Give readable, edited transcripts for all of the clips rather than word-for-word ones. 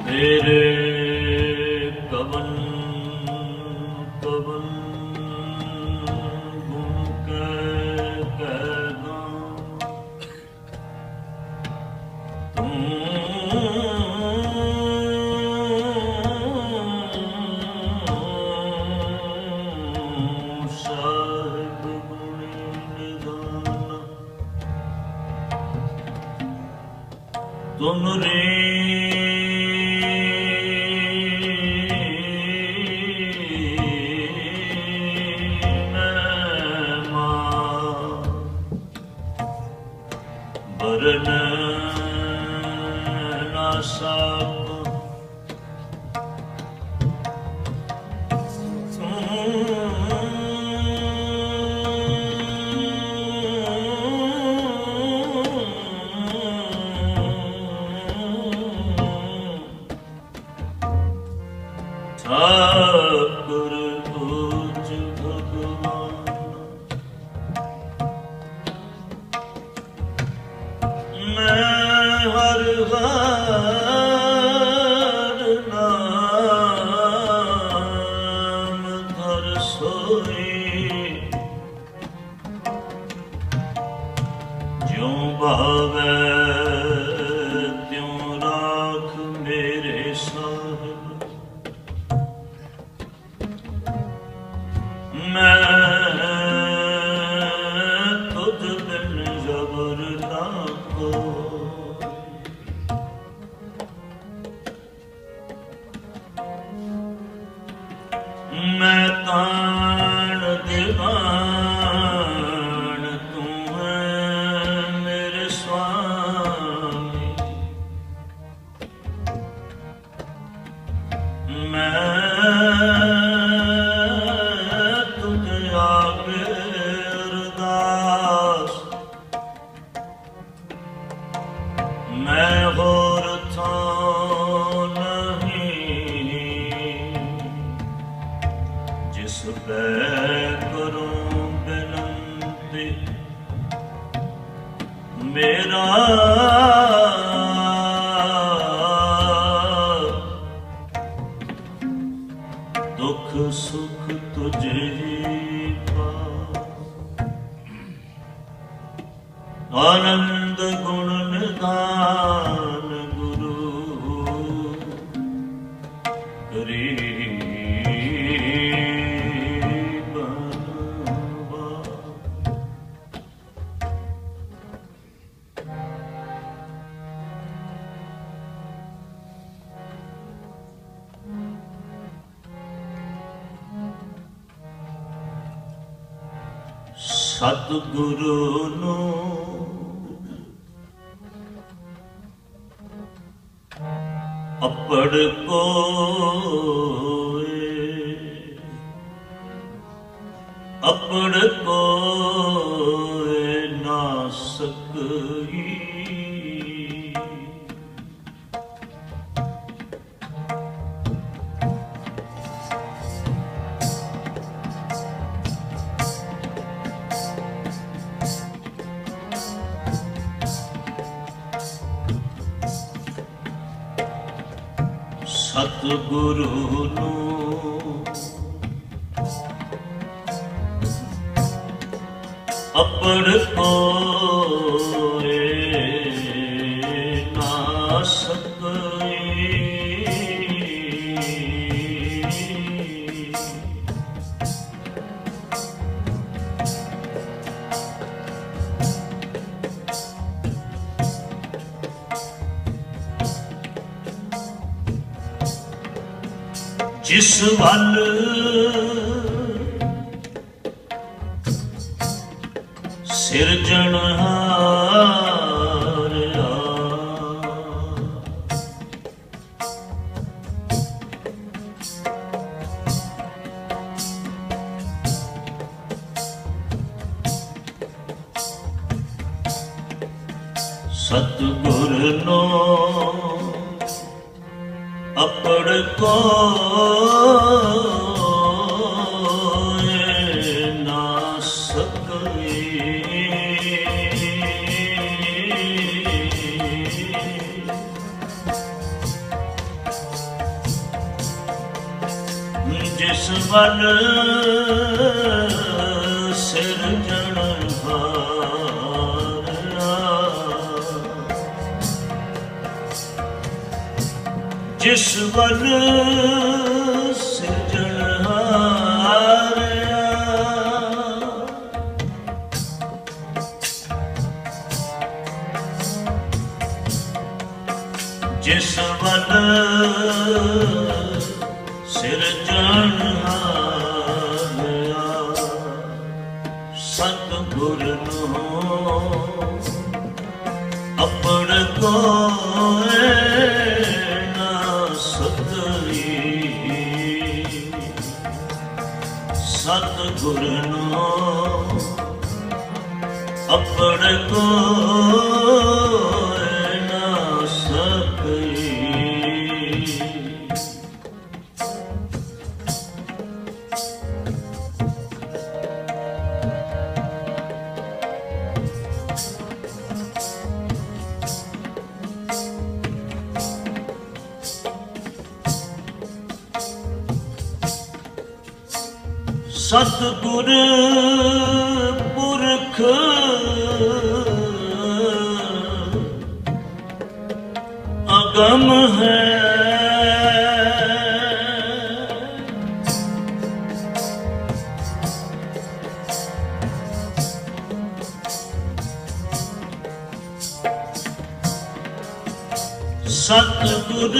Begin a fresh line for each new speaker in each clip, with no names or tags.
तेरे कवन कवन गुण कह गाऊं तुम साहिब गुणी निदान तुमरे बरन ना साको ठाकुर पूज भगवान मैं हर नाम धर सोई ज्यों भावै त्यों राख मेरे साहिब मैं तुझ बिन जबर ना को मैं तान दीवान तू है मेरे स्वामी मैं तुझे आगे अरदास मैं होर था जिस पे करूं बिनती मेरा दुख सुख तुझे ही पा आनंद गुण निधान गुरु गरीब सतगुरु नु अपड़ कोए अपड़ कोए ना सकई सतगुरु नु अपड़ कोए ना सकई जिस वल सिरजनहारिया सतगुर नो अपड़ को ना सकई जिस वल सिरजनहारिया जिस वल सिरजनहारिया जिस वल सिरजनहारिया सतगुर नो अपड़ कोय ना सकई सतगुर नो अपड़ कोय ना सकई सतगुर पुरख अगम है सतगुर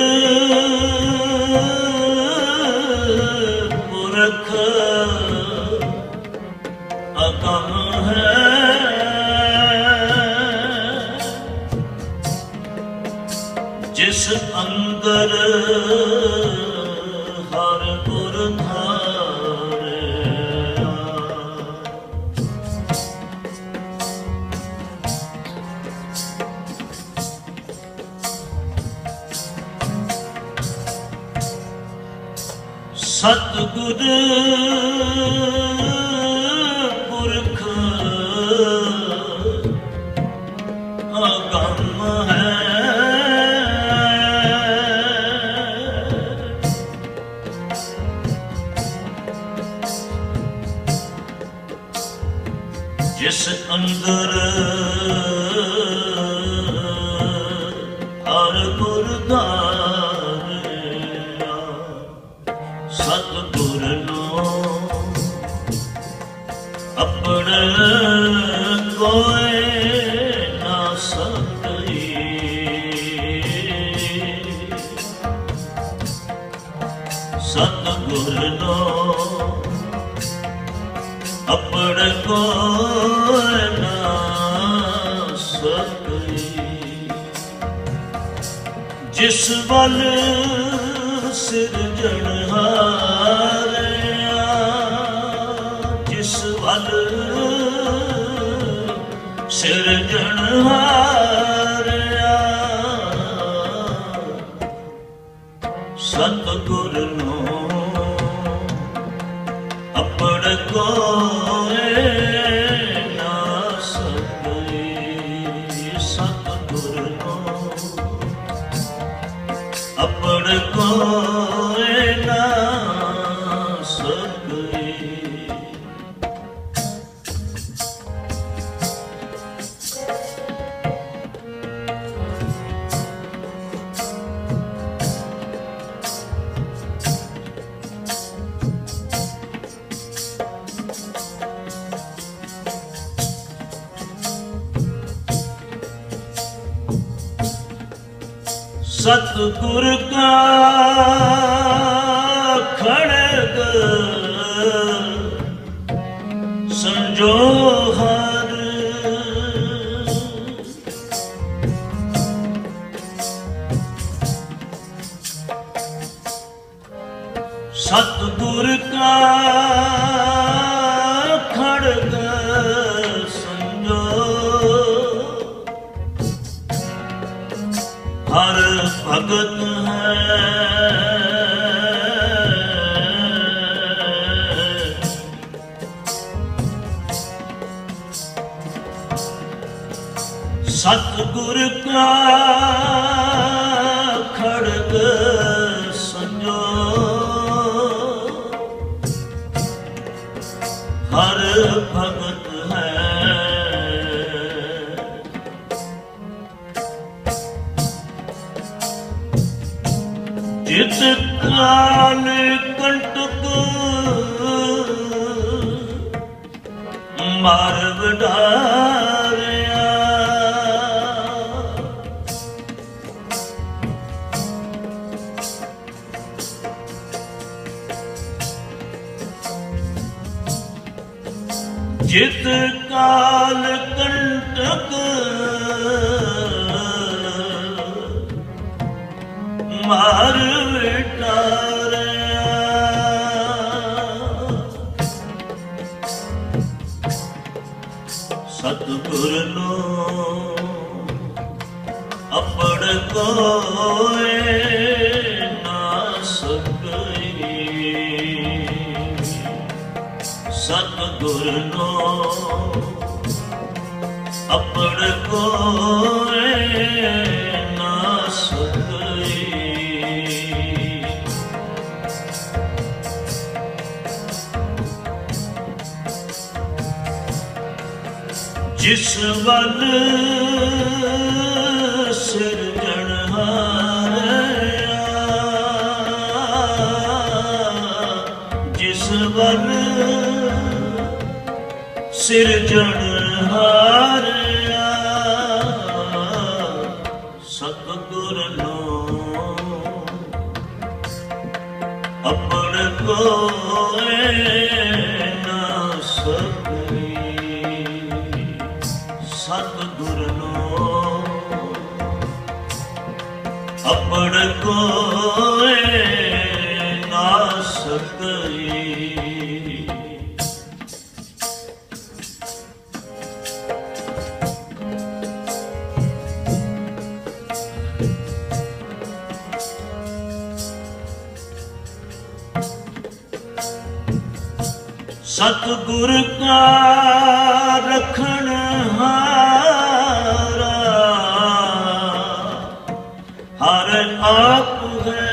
पुरख अगम है जिस अंदर हर गुर धारिया सतगुर पुरख अगम है जिस अंदर हर गुर धारिया सतगुर नो अपड़ कोय ना सकई सतगुर नो अपड़ कोय ना सकई जिस वल सिरजनहारिया जिस वल सिरजनहारिया सतगुर नो अपड़ कोय ना सकई सतगुर नो अपड़ कोय ना सकई सतगुर का खड़ग संजो हर सतगुर का खड़ग संजो हर भगत है सतगुर का खड़ग संजो हर भगत है जित काल कंटक मार वडारिया जित काल कंटक मार विटारिया सतगुर नो अपड़ कोय ना सकई सतगुर नो अपड़ कोय ना सकई जिस वल सिरजनहारया जिस वल सिरजनहारया सतगुर नो अपड़ कोय ना सकई सतगुर नो अपड़ कोय ना सकई सतगुर का रखन हारा हर आप है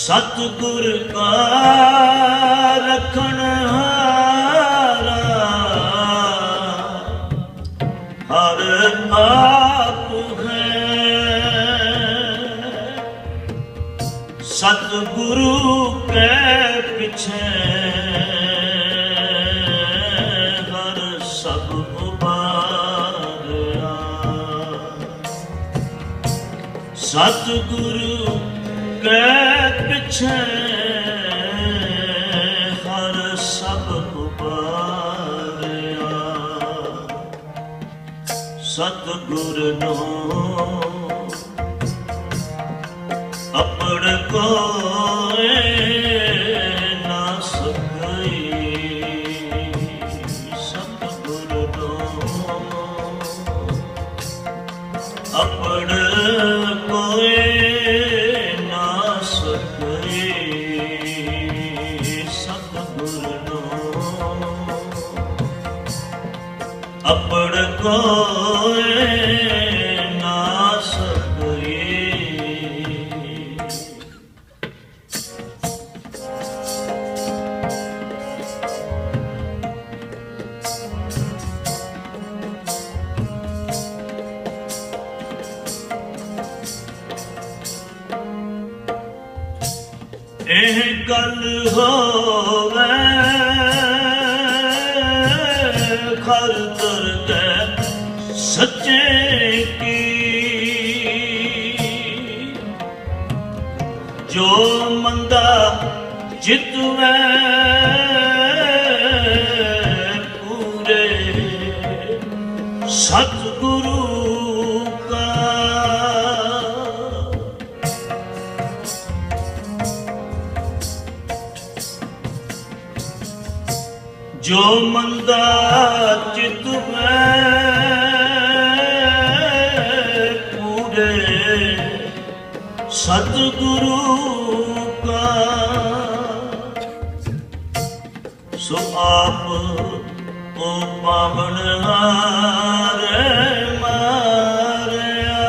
सतगुर का रखन हारा हर आप है सतगुरु के पीछे हर सब उबारा सतगुरु के पीछे हर सब उबारा सतगुर नो अपड़ कोय ना सकई सतगुर नो अपड़ कोय ना सकई सतगुर नो अपड़ कोय ना सकई एह गल होवे हर दरगह सच्चे की। जो मंदा जितवै पूरे सतगुरु का। जो मंदा चितवै पूरे सतगुरु का। सो आप ओ पावनहारे मारिया।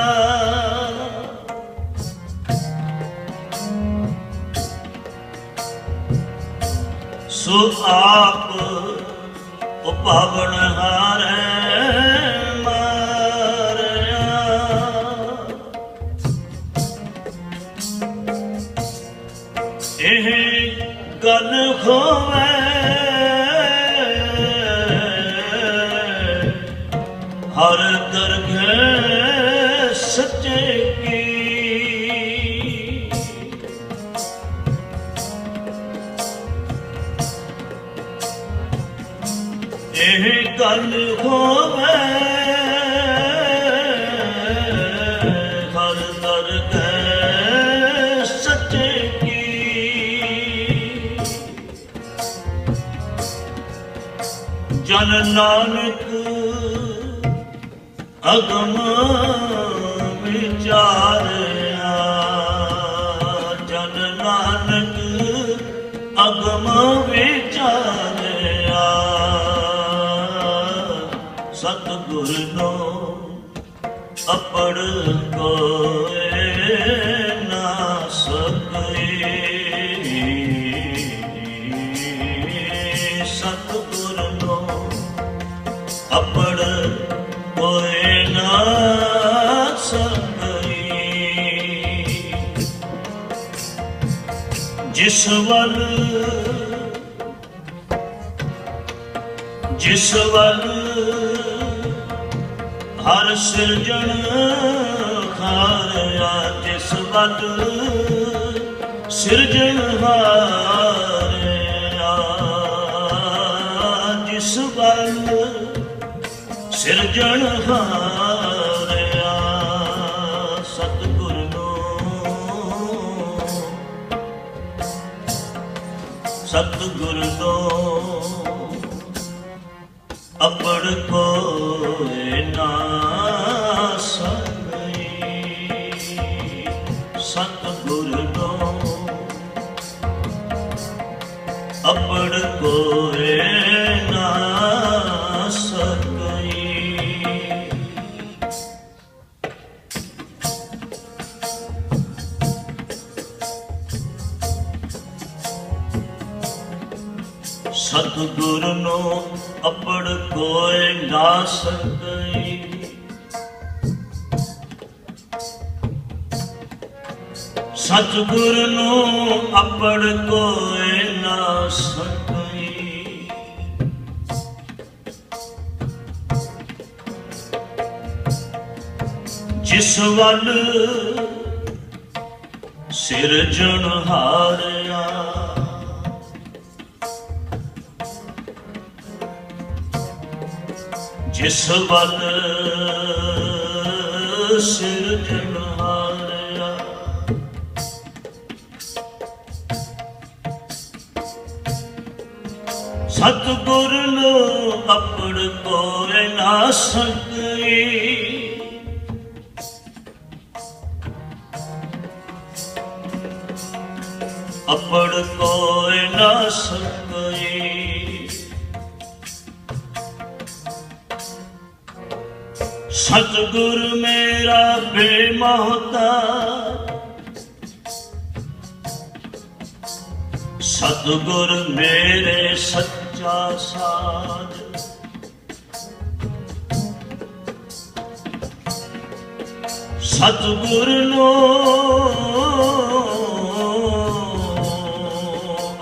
सो आप ओ पावनहारे मारिया। एह गल होवे हर दरगह सच्चे की। एह गल होवे हर दरगह सच्चे की। जन नानक अगम विचारया। जन नानक अगम विचारया। सतगुर नो अपड़ कोय ना सके। सतगुर नो अपड़ कोय ना सके। जिस वल हर सिरजन हारया। जिस वल सिरजन हारया। जिस वल सिरजन हारया। सतगुर नो सतगुर नो अपड़ कोय ना सके। सतगुर नो अपड़ कोय ना सके। सतगुर नो अपड़ कोय ना सके। सतगुर नो अपड़ कोय ना सके। जिस वल सिरजन हारया। जिस वल सिरजन हारया। सतगुर नो अपड़ कोय ना सके। अपड़ कोय ना सके। सतगुर मेरा बेमोहताज। सतगुर मेरे सच्चा साज। सतगुर नो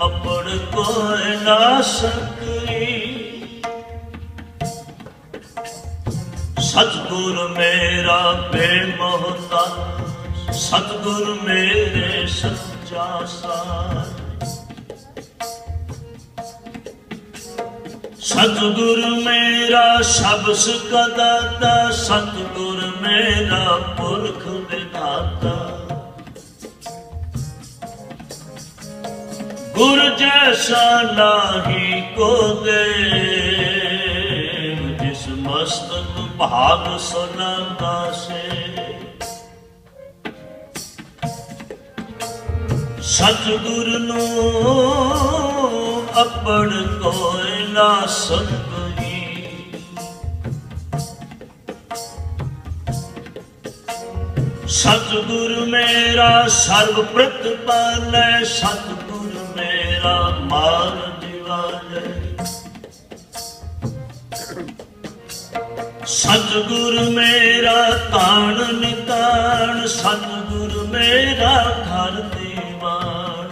अपड़ कोय ना सके। सतगुर मेरा बेमोहता, सतगुर मेरे सच्चा सार। सतगुर मेरा सबस का दाता, सतगुर मेरा पुरख विधाता। गुर जैसा नाही को दे, जिस मस्तक भाग सुनंदा से। सतगुर नू अपड़ कोई ना संगी, सतगुर मेरा सर्व प्रतिपालै, सतगुर मेरा मार दिवाले। सतगुर मेरा ताण निताण, सतगुर मेरा घर दीवान।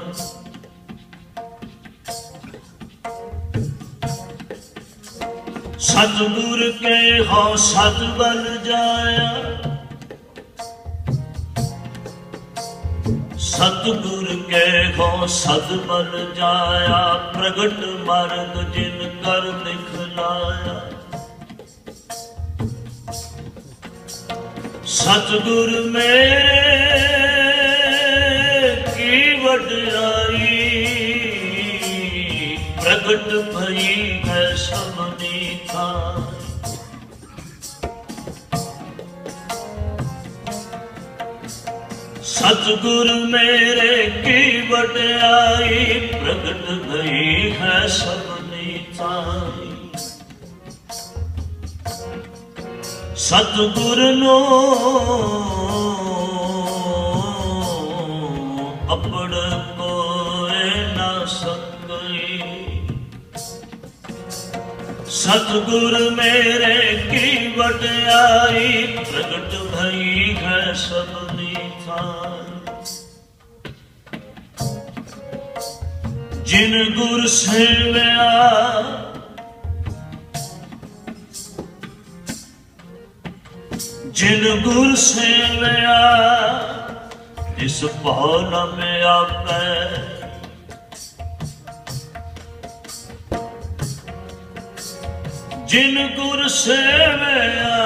सतगुर के हो सत बन जाया, सतगुर के हो सत बन जाया। प्रगट मार्ग जिन कर दिखलाया, सतगुर मेरे की वड्याई। प्रगट भई है सबनी थाई, सतगुर मेरे की वड्याई। प्रगट भई है सबनी थाई। सतगुर नो अपड़ कोई ना सकई, सतगुर मेरे की वड्याई। प्रगट भई है सबनी थाई। जिन गुर सेवया, जिन गुर सेवया, जिस भाव न में आपै। जिन गुर सेवया,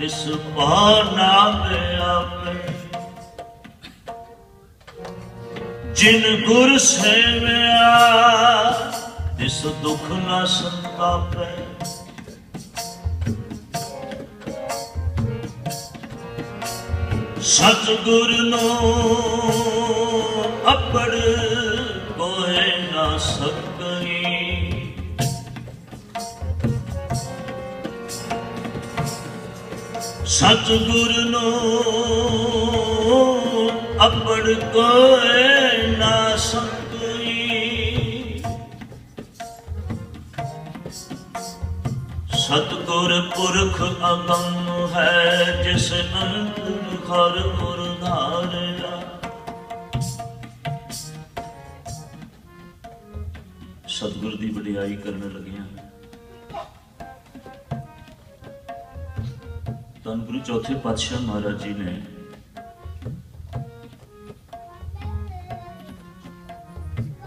जिस भाव न में आपै। जिन गुर सेवया, जिस दुख न संतापै। सतगुर नो अपड़ कोई ना सकई, सतगुर नो अपड़ कोई ना सकई। सतगुर पुरख अगम है, जिस अंतर हर गुर धारया। सतगुर दी वडियाई करने लगिया। धन गुरु चौथे पातशाह महाराज जी ने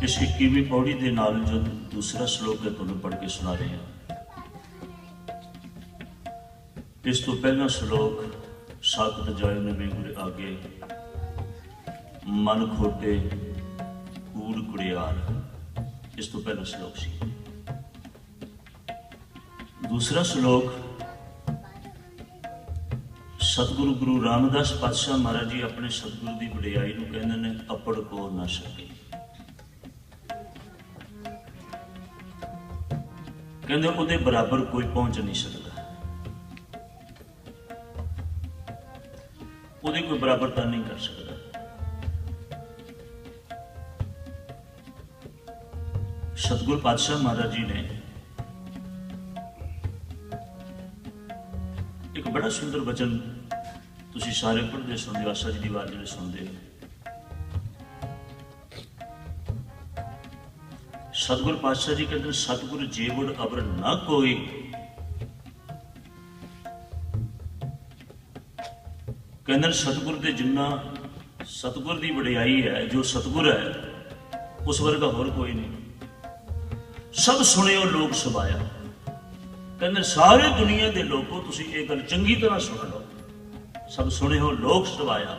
इस 21वीं पौड़ी के नाल जो दूसरा श्लोक है तुहानूं पढ़ के सुना रहे हैं। इस तो पहला श्लोक साकत जाए नवे गुर आगे, मन खोटे कूड़ कुड़ियाल। इस तो पहला श्लोक सी। दूसरा श्लोक सतगुरु गुरु रामदास पातशाह महाराज जी अपने सतगुरु की वडियाई नूं कहंदे ने, अपड़ को ना सके। कहंदे उहदे बराबर कोई पहुंच नहीं सकता, उहदी कोई बराबरता नहीं कर सकता। सतगुरु पातशाह महाराज जी ने एक बड़ा सुंदर वचन तुसी सारे पढ़ते सुनते, आशा जी की आवाज जो सुनते। सतगुरु पातशाह जी कहते हैं सतगुरु जेवड़ अबर ना कोई। कहते सतगुरु के जिन्ना सतगुर की वडियाई है, जो सतगुर है उस वर्गा होर कोई नहीं। सब सुनियो लोग सबाया। कहते सारे दुनिया के लोगों तुसी ये गल चंगी तरह सुन लो, सब सुनियो लोग सबाया।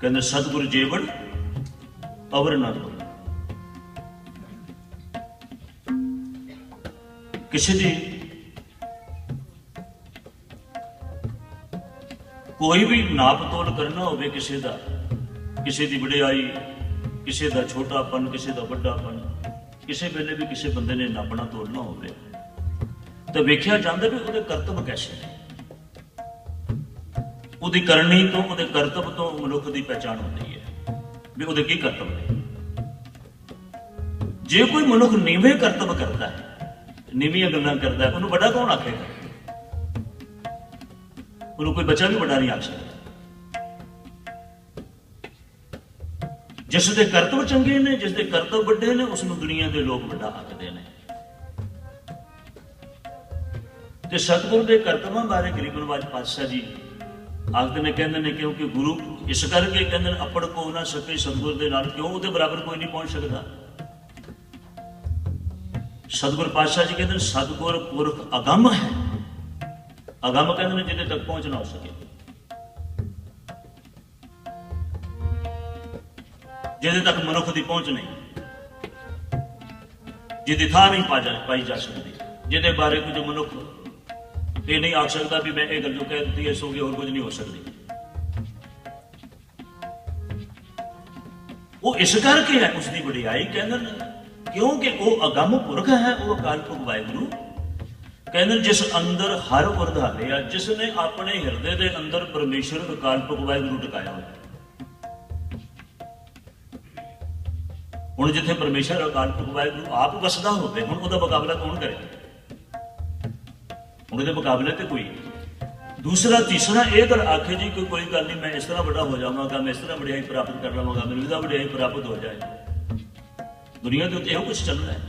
कहते सतगुरु जेवड़ अवर ना कोई। किसी दी कोई भी नाप तोल करना होवे, किसी दा किसी दी वडियाई, किसी दा छोटापन, किसी दा वड्डापन, किसी वेले भी किसी बंदे ने नापना तोलना होवे तो वेख्या जांदा भी उहदे करतब कैसे ने। उहदी करनी तो उहदे करतब तो मनुख की पहचान होती है भी उहदे की करतब ने। जे कोई मनुख नीवें करतब करता है, नीवियां गल्लां करता है, उन्होंने बड़ा कौन आखेगा? उन्होंने कोई बच्चा भी बड़ा नहीं आख सकता। जिसके करतब चंगे ने, जिसके करतब बड़े ने, उसनों दुनिया के लोग बड़ा आखते हैं। ते सतगुरु के करतबां बारे गरीब नवाज पातशाह जी आखते ने, कहते हैं क्योंकि गुरु इस करके कहते हैं अपड़ को ना सके सतगुरु के नाल, क्यों उहदे बराबर कोई नहीं पहुंच सकता। सतगुरु पातशाह जी कहते हैं सतगुर पुरख अगम है। अगम कहते हैं जिन्हें तक पहुंच ना हो सके, जिन्हें तक मनुख की पहुंच नहीं, जिहदी थां नहीं पाई जा सकती, जिहदे बारे कुछ मनुख ये नहीं आख सकता भी मैं ये गल जो कह दी है सो और कुछ नहीं हो सकती। वो इस करके है उसकी वडियाई कहते क्योंकि वो अगम पुरख है, वो अकाल पुरख वाहिगुरु कहते जिस अंदर हर उरधारिया, जिसने अपने हिरदे के अंदर परमेश्वर अकाल पुरख वाहिगुरु टिकाया हुआ। हुण जिथे परमेश्वर अकाल पुरख वाहिगुरु आप वसदा होवे, हुण उहदा मुकाबला कौन करे? हुण इहदे मुकाबले ते कोई दूसरा तीसरा ये गल आखे जी कोई गल नहीं, मैं इस तरह बड़ा हो जावांगा, मैं इस तरह वडियाई प्राप्त कर लवांगा, मैनूं इहदा वडियाई प्राप्त हो जाए। दुनिया के उत्ते इहो कुछ चलना है।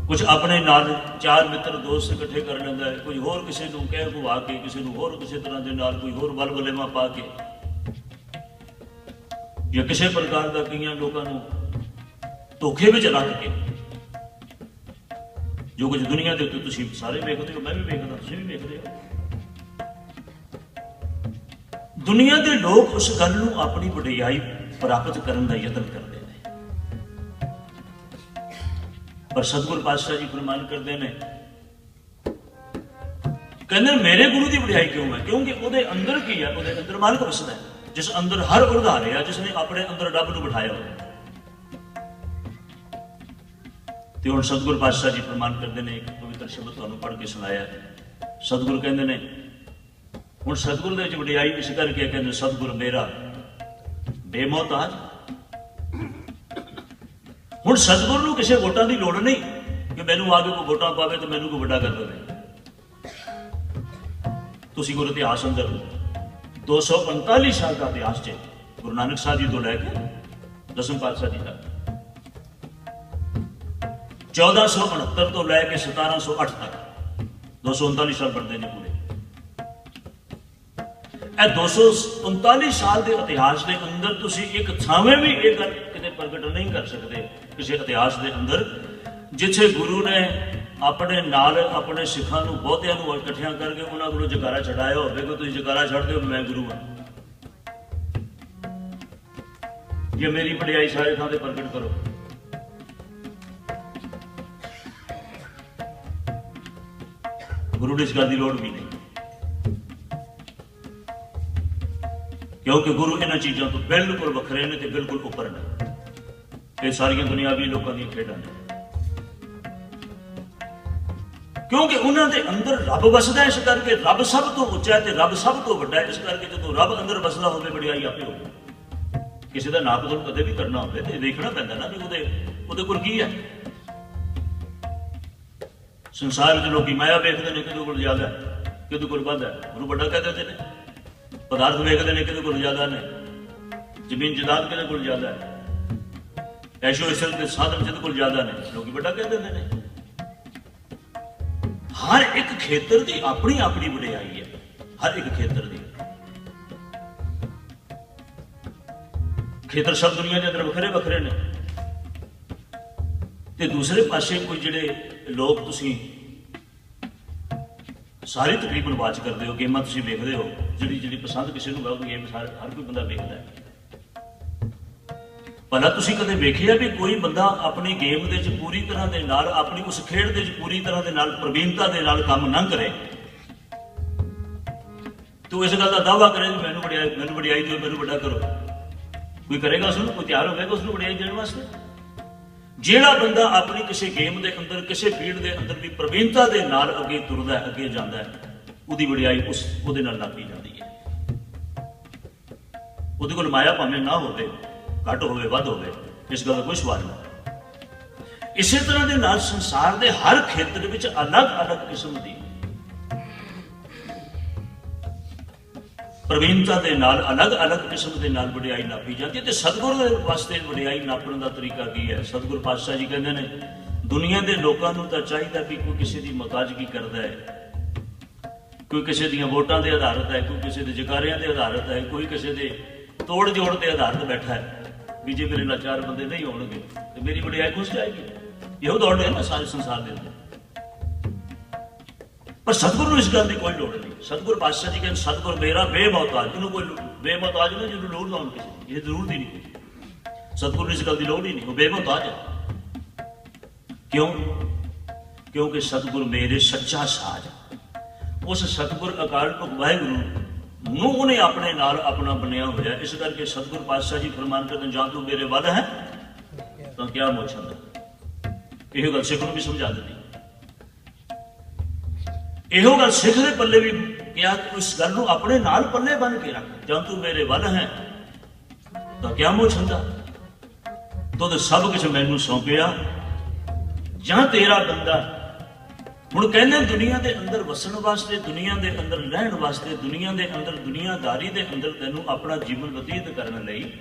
कुछ अपने नाल चार मित्र दोस्त इकट्ठे कर लेंदा है, कोई होर किसी नूं कह कुवा के, किसी नूं होर किसी तरह दे नाल कोई होर बल बलेवा पा के, या किसी प्रकार का कई लोगों को धोखे विच रख के, जो कुछ दुनिया के उत्ते तुसीं सारे वेखदे हो, मैं भी वेखदा, तुसीं भी वेखदे हो। दुनिया के लोग उस गल नूं अपनी वडियाई प्राप्त करने का यतन करते हैं, पर सतगुरु पातशाह जी फरमान करते हैं, कहते मेरे गुरु की वडियाई क्यों है? क्योंकि उहदे अंदर की है, उहदे अंदर मालिक वसदा है, जिस अंदर हर उरधारे है, जिसने अपने अंदर रब नूं बिठाया हुआ। तो हुण सतगुरु पातशाह जी फरमान करते हैं, एक पवित्र शब्द तुहानूं पढ़ के सुनाया। सतगुरु कहते हैं हुण सतगुरु दे विच वडियाई इस करके कहते सतगुरु मेरा बेमोहताज। हुण सतगुरु नूं किसी वोटां की लोड़ नहीं कि मैनूं आके कोई वोटां पावे तो मैनूं कोई वड्डा कर देवे। तुसीं गुरु इतिहास अंदर 245 साल का इतिहास है, गुरु नानक साहब जी तो लैके दसवें पातशाह जी तक, 1469 तो लैके 1708 तक 239 साल बनते हैं पूरे। 239 साल के इतिहास के अंदर तुसी एक थावे भी ये गल किते प्रगट नहीं कर सकते किसी इतिहास के अंदर, जिथे गुरु ने अपने नाल अपने सिखां नूं बहुतियां नूं इकट्ठियां करके उन्हां कोलों जकारा छड़ाया होवे कि तुसीं जकारा छड़ दिओ मैं गुरु हां, ये मेरी वडियाई सारे थां ते प्रगट करो। गुरु ने इस गल की लोड़ भी नहीं, क्योंकि गुरु इन्हां चीज़ों तो बिल्कुल वखरे ने ते बिल्कुल उपर ने। ये सारियां दुनियावी लोगों दी खेडां ने, क्योंकि उन्होंने अंदर रब वसदा है, इस करके रब सब तो उच्चा है, रब सब तो वड्डा है। इस करके जो रब अंदर वसदा होवे वडियाई आपे होवे। किसी का नाप तोल कदे भी करना होवे ते देखना पैंदा ना भी उहदे कोल की है। संसार में लोग माया वेखते हैं कि कोल ज्यादा है, कि कोल वध है, उन्होंने बड़ा कह देते हैं। पदार्थ वेखते हैं कि कोल ज्यादा ने, जमीन जायदाद कि कोल ज्यादा है, ऐशो इसल के साधन जिहदे कोल ज्यादा ने लोग बड़ा कह देंगे ने। हर एक खेतर की अपनी अपनी वडियाई है, हर एक खेतर की। खेतर सब दुनिया के अंदर वखरे वखरे ने, ते दूसरे पासे कोई जिहड़े लोग तुसीं सारी तकरीबन वाच करते हो, गेमां तुसीं वेखदे हो, जिहड़ी जिहड़ी पसंद किसी नूं होवे गेम हर कोई बंदा वेखदा है। भला तुसीं कदे वेखिआ भी कोई बंदा अपनी गेम दे विच पूरी तरह दे नाल, अपनी उस खेड दे विच पूरी तरह दे नाल प्रवीणता दे नाल काम ना करे तो इस गल का दावा करे मैनूं वडियाई दिओ, मैनूं वड्डा करो। कोई करेगा उसनूं? कोई तैयार होगा उसनूं वडियाई देण वास्ते? ਜਿਹੜਾ ਬੰਦਾ ਆਪਣੀ ਕਿਸੇ ਗੇਮ ਦੇ ਅੰਦਰ, ਕਿਸੇ ਫੀਲਡ ਦੇ ਅੰਦਰ ਵੀ ਪ੍ਰਵੀਨਤਾ ਦੇ ਨਾਲ ਅੱਗੇ ਤੁਰਦਾ ਹੈ, ਅੱਗੇ ਜਾਂਦਾ ਹੈ, ਉਹਦੀ ਵਡਿਆਈ ਉਹਦੇ ਨਾਲ ਨਾਪੀ ਜਾਂਦੀ ਹੈ। ਉਹਦੇ ਕੋਲ ਮਾਇਆ ਭਾਵੇਂ ਨਾ ਹੋਵੇ, ਘੱਟ ਹੋਵੇ, ਵੱਧ ਹੋਵੇ, ਇਸ ਗੱਲ ਦਾ ਕੋਈ ਸਵਾਲ ਨਹੀਂ। ਇਸੇ ਤਰ੍ਹਾਂ ਦੇ ਨਾਲ ਸੰਸਾਰ ਦੇ ਹਰ ਖੇਤਰ ਵਿੱਚ ਅਲੱਗ-ਅਲੱਗ ਕਿਸਮ ਦੀ ਪ੍ਰਵੀਨਤਾ ਦੇ ਨਾਲ, ਅਲੱਗ-ਅਲੱਗ ਕਿਸਮ ਦੇ ਨਾਲ ਵਡਿਆਈ ਨਾਪੀ ਜਾਂਦੀ ਹੈ। ਤੇ ਸਤਿਗੁਰ ਦੇ ਵਾਸਤੇ ਵਡਿਆਈ ਨਾਪਣ ਦਾ ਤਰੀਕਾ ਕੀ ਹੈ? ਸਤਿਗੁਰ ਪਾਤਸ਼ਾਹ ਜੀ ਕਹਿੰਦੇ ਨੇ, ਦੁਨੀਆ ਦੇ ਲੋਕਾਂ ਨੂੰ ਤਾਂ ਚਾਹੀਦਾ ਵੀ ਕੋਈ ਕਿਸੇ ਦੀ ਮੁਹਤਾਜਗੀ ਕਰਦਾ ਹੈ, ਕੋਈ ਕਿਸੇ ਦੀਆਂ ਵੋਟਾਂ ਦੇ ਆਧਾਰਿਤ ਹੈ, ਕੋਈ ਕਿਸੇ ਦੇ ਜਕਾਰਿਆਂ ਦੇ ਆਧਾਰਿਤ ਹੈ, ਕੋਈ ਕਿਸੇ ਦੇ ਤੋੜ ਜੋੜ ਦੇ ਆਧਾਰਿਤ ਬੈਠਾ ਹੈ ਵੀ ਜੇ ਮੇਰੇ ਨਾਲ ਚਾਰ ਬੰਦੇ ਨਹੀਂ ਹੋਣਗੇ ਤੇ ਮੇਰੀ ਵਡਿਆਈ ਖੁੱਸ ਜਾਏਗੀ। ਇਹੋ ਦੌੜ ਹੈ ਨਾ ਸਾਰੇ ਸੰਸਾਰ ਦੇ ਅੰਦਰ। पर सतगुरु इस गल की कोई लोड़ नहीं। सतगुरु पातशाह जी कहते सतगुरु मेरा बेमोहताज, इन्होंने कोई बेमोहताज नहीं, जिन्होंने लोड़ ना किसी ये जरूरत ही नहीं। सतगुरु इस गल की लोड़ ही नहीं, वो बेमोहताज है। क्यों? क्योंकि सतगुरु मेरे सच्चा साज, उस सतगुरु अकाल पुरख वाहिगुरु ਨੂੰ ਉਹਨੇ ਆਪਣੇ ਨਾਲ ਆਪਣਾ ਬਣਿਆ ਹੋਇਆ। ਇਸ ਕਰਕੇ ਸਤਿਗੁਰ ਪਾਤਸ਼ਾਹ ਜੀ ਫਰਮਾਨ ਕਰਦੇ ਜਾਂ ਤੂੰ ਮੇਰੇ ਵੱਲ ਹੈ ਤਾਂ ਕਿਆ ਮੋਛਣ ਦਾ। ਇਹ ਗੱਲ ਸਿੱਖ ਨੂੰ ਵੀ ਸਮਝਾ ਦਿੱਤੀ। ਇਹੋ ਗੱਲ ਸਿੱਖ ਦੇ ਪੱਲੇ ਵੀ ਕਿਹਾ ਕਿ ਇਸ ਗੱਲ ਨੂੰ ਆਪਣੇ ਨਾਲ ਪੱਲੇ ਬੰਨ ਕੇ ਰੱਖ, ਜਾਂ ਤੂੰ ਮੇਰੇ ਵੱਲ ਹੈ ਤਾਂ ਕਿਆ ਮੋਛਣ ਦਾ। ਤੂੰ ਸਭ ਕੁਝ ਮੈਨੂੰ ਸੌਂਪਿਆ ਜਾਂ ਤੇਰਾ ਬੰਦਾ। ਹੁਣ ਕਹਿੰਦੇ ਦੁਨੀਆ ਦੇ ਅੰਦਰ ਵਸਣ ਵਾਸਤੇ, ਦੁਨੀਆ ਦੇ ਅੰਦਰ ਰਹਿਣ ਵਾਸਤੇ, ਦੁਨੀਆ ਦੇ ਅੰਦਰ ਦੁਨੀਆਦਾਰੀ ਦੇ ਅੰਦਰ ਤੈਨੂੰ ਆਪਣਾ ਜੀਵਨ ਬਤੀਤ ਕਰਨ ਲਈ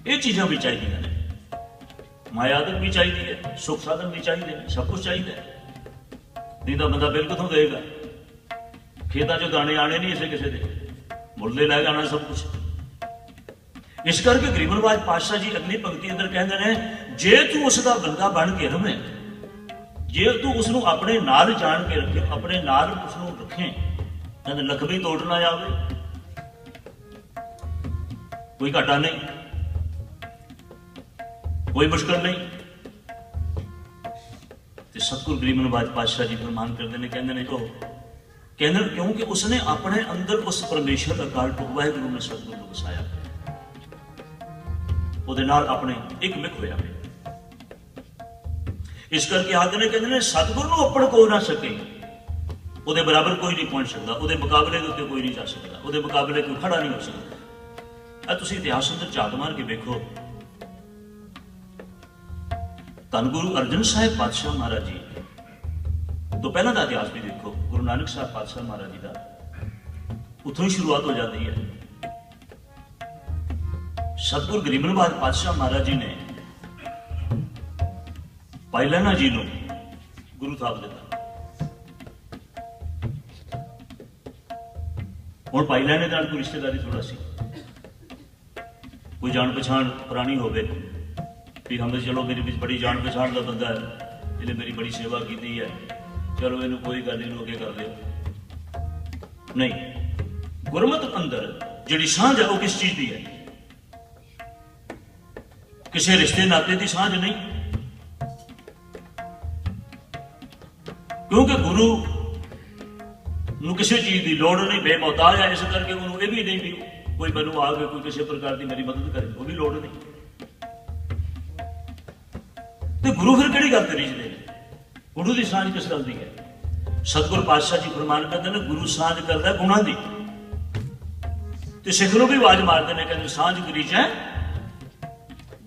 ਇਹ ਚੀਜ਼ਾਂ ਵੀ ਚਾਹੀਦੀਆਂ ਨੇ। ਮਾਇਆ ਆਦਤ ਵੀ ਚਾਹੀਦੀ ਹੈ, ਸੁੱਖ ਸਾਧਨ ਵੀ ਚਾਹੀਦੇ ਨੇ, ਸਭ ਕੁਝ ਚਾਹੀਦਾ ਹੈ। ਨਹੀਂ ਤਾਂ ਬੰਦਾ ਬਿਲ ਕਿੱਥੋਂ ਦੇਗਾ? ਖੇਤਾਂ 'ਚੋਂ ਦਾਣੇ ਆਣੇ ਨਹੀਂ ਇਸੇ ਕਿਸੇ ਦੇ, ਮੁੱਲੇ ਲੈ ਕੇ ਆਉਣਾ ਸਭ ਕੁਝ। ਇਸ ਕਰਕੇ ਗਰੀਬ ਨਿਵਾਜ ਪਾਤਸ਼ਾਹ ਜੀ ਅਗਲੀ ਪੰਕਤੀ ਅੰਦਰ ਕਹਿੰਦੇ ਨੇ, ਜੇ ਤੂੰ ਉਸ ਦਾ ਬੰਦਾ ਬਣ ਕੇ ਰਵੇਂ, ਜੇ ਤੂੰ ਉਸਨੂੰ ਆਪਣੇ ਨਾਲ ਜਾਣ ਕੇ ਰੱਖੇ, ਆਪਣੇ ਨਾਲ ਉਸਨੂੰ ਰੱਖੇ, ਕਹਿੰਦੇ ਲੱਖ ਵੀ ਤੋੜ ਨਾ ਜਾਵੇ, ਕੋਈ ਘਾਟਾ ਨਹੀਂ, ਕੋਈ ਮੁਸ਼ਕਲ ਨਹੀਂ। ਤੇ ਸਤਿਗੁਰੂ ਗਰੀਬ ਨਿਵਾਜ ਪਾਤਸ਼ਾਹ ਜੀ ਫਰਮਾਨ ਕਰਦੇ ਨੇ, ਕਹਿੰਦੇ ਨੇ ਕਹਿੰਦੇ ਕਿਉਂਕਿ ਉਸਨੇ ਆਪਣੇ ਅੰਦਰ ਉਸ ਪਰਮੇਸ਼ਰ ਅਕਾਲ ਪੁਰਖ ਵਾਹਿਗੁਰੂ ਨੇ ਸਤਿਗੁਰੂ ਨੂੰ ਵਸਾਇਆ, ਉਹਦੇ ਨਾਲ ਆਪਣੇ ਇੱਕ ਮਿਕ ਹੋਇਆ। ਇਸ ਕਰਕੇ ਆਖਦੇ ਨੇ, ਕਹਿੰਦੇ ਨੇ ਸਤਿਗੁਰੂ ਨੂੰ ਆਪਣ ਕੋ ਨਾ ਸਕੇ, ਉਹਦੇ ਬਰਾਬਰ ਕੋਈ ਨਹੀਂ ਪਹੁੰਚ ਸਕਦਾ, ਉਹਦੇ ਮੁਕਾਬਲੇ ਦੇ ਉੱਤੇ ਕੋਈ ਨਹੀਂ ਜਾ ਸਕਦਾ, ਉਹਦੇ ਮੁਕਾਬਲੇ ਕੋਈ ਖੜਾ ਨਹੀਂ ਹੋ ਸਕਦਾ। ਆ ਤੁਸੀਂ ਇਤਿਹਾਸ ਅੰਦਰ ਝਾਤ ਮਾਰ ਕੇ ਵੇਖੋ, ਧੰਨ ਗੁਰੂ ਅਰਜਨ ਸਾਹਿਬ ਪਾਤਸ਼ਾਹ ਮਹਾਰਾਜ ਜੀ ਤੋਂ ਪਹਿਲਾਂ ਦਾ ਇਤਿਹਾਸ ਵੀ ਦੇਖੋ, ਗੁਰੂ ਨਾਨਕ ਸਾਹਿਬ ਪਾਤਸ਼ਾਹ ਮਹਾਰਾਜ ਜੀ ਦਾ ਉੱਥੋਂ ਹੀ ਸ਼ੁਰੂਆਤ ਹੋ ਜਾਂਦੀ ਹੈ। ਸਤਿਗੁਰੂ ਗਰੀਬ ਨਿਵਾਜ ਪਾਤਸ਼ਾਹ ਮਹਾਰਾਜ ਜੀ ਨੇ ਭਾਈ ਲਹਿਣਾ ਜੀ ਨੂੰ ਗੁਰੂ ਥਾਪ ਦਿੱਤਾ। ਹੁਣ ਭਾਈ ਲਹਿਣੇ ਨਾਲ ਕੋਈ ਰਿਸ਼ਤੇਦਾਰੀ ਥੋੜਾ ਸੀ, ਕੋਈ ਜਾਣ ਪਛਾਣ ਪੁਰਾਣੀ ਹੋਵੇ ਵੀ ਹਮ ਚਲੋ ਮੇਰੀ ਵਿੱਚ ਬੜੀ ਜਾਣ ਪਛਾਣ ਦਾ ਬੰਦਾ ਹੈ, ਇਹਨੇ ਮੇਰੀ ਬੜੀ ਸੇਵਾ ਕੀਤੀ ਹੈ, ਚਲੋ ਇਹਨੂੰ ਕੋਈ ਗੱਲ ਨਹੀਂ, ਅੱਗੇ ਕਰ ਦਿਓ। ਨਹੀਂ, ਗੁਰਮਤ ਅੰਦਰ ਜਿਹੜੀ ਸਾਂਝ ਹੈ ਉਹ ਕਿਸ ਚੀਜ਼ ਦੀ ਹੈ? ਕਿਸੇ ਰਿਸ਼ਤੇ ਨਾਤੇ ਦੀ ਸਾਂਝ ਨਹੀਂ, ਕਿਉਂਕਿ ਗੁਰੂ ਨੂੰ ਕਿਸੇ ਚੀਜ਼ ਦੀ ਲੋੜ ਨਹੀਂ, ਬੇਮੋਹਤਾਜ ਹੈ। ਇਸ ਕਰਕੇ ਉਹਨੂੰ ਇਹ ਵੀ ਨਹੀਂ ਵੀ ਕੋਈ ਮੈਨੂੰ ਆ ਕੇ ਕੋਈ ਕਿਸੇ ਪ੍ਰਕਾਰ ਦੀ ਮੇਰੀ ਮਦਦ ਕਰੇ, ਉਹ ਵੀ ਲੋੜ ਨਹੀਂ। ਤੇ ਗੁਰੂ ਫਿਰ ਕਿਹੜੀ ਗੱਲ ਤੇ ਰੀਝਦੇ ਨੇ? ਗੁਰੂ ਦੀ ਸਾਂਝ ਕਿਸ ਗੱਲ ਦੀ ਹੈ? ਸਤਿਗੁਰ ਪਾਤਸ਼ਾਹ ਜੀ ਫਰਮਾਨ ਕਰਦੇ ਨੇ, ਗੁਰੂ ਸਾਂਝ ਕਰਦਾ ਗੁਣਾਂ ਦੀ। ਤੇ ਸਿੱਖ ਨੂੰ ਵੀ ਆਵਾਜ਼ ਮਾਰਦੇ ਨੇ, ਕਹਿੰਦੇ ਸਾਂਝ ਕਰੀਜੈ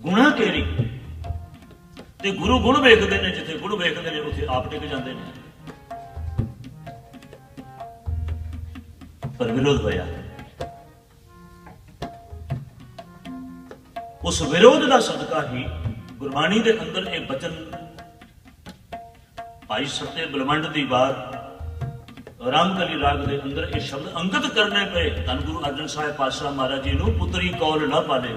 ਗੁਣਾਂ ਕੇਰੀ। ਤੇ ਗੁਰੂ ਗੁਣ ਵੇਖਦੇ ਨੇ, ਜਿੱਥੇ ਗੁਣ ਵੇਖਦੇ ਨੇ ਉੱਥੇ ਆਪ ਟਿਕ ਜਾਂਦੇ ਨੇ। ਪਰ ਵਿਰੋਧ ਹੋਇਆ। उस विरोध का सदका ही गुरबाणी के अंदर ये बचन भाई सत्य बलवंड की बात रामकली राग के अंदर ये शब्द अंकित करने पे धन गुरु अर्जन साहिब पातशाह महाराज जी को पुत्री कौल ना पाले।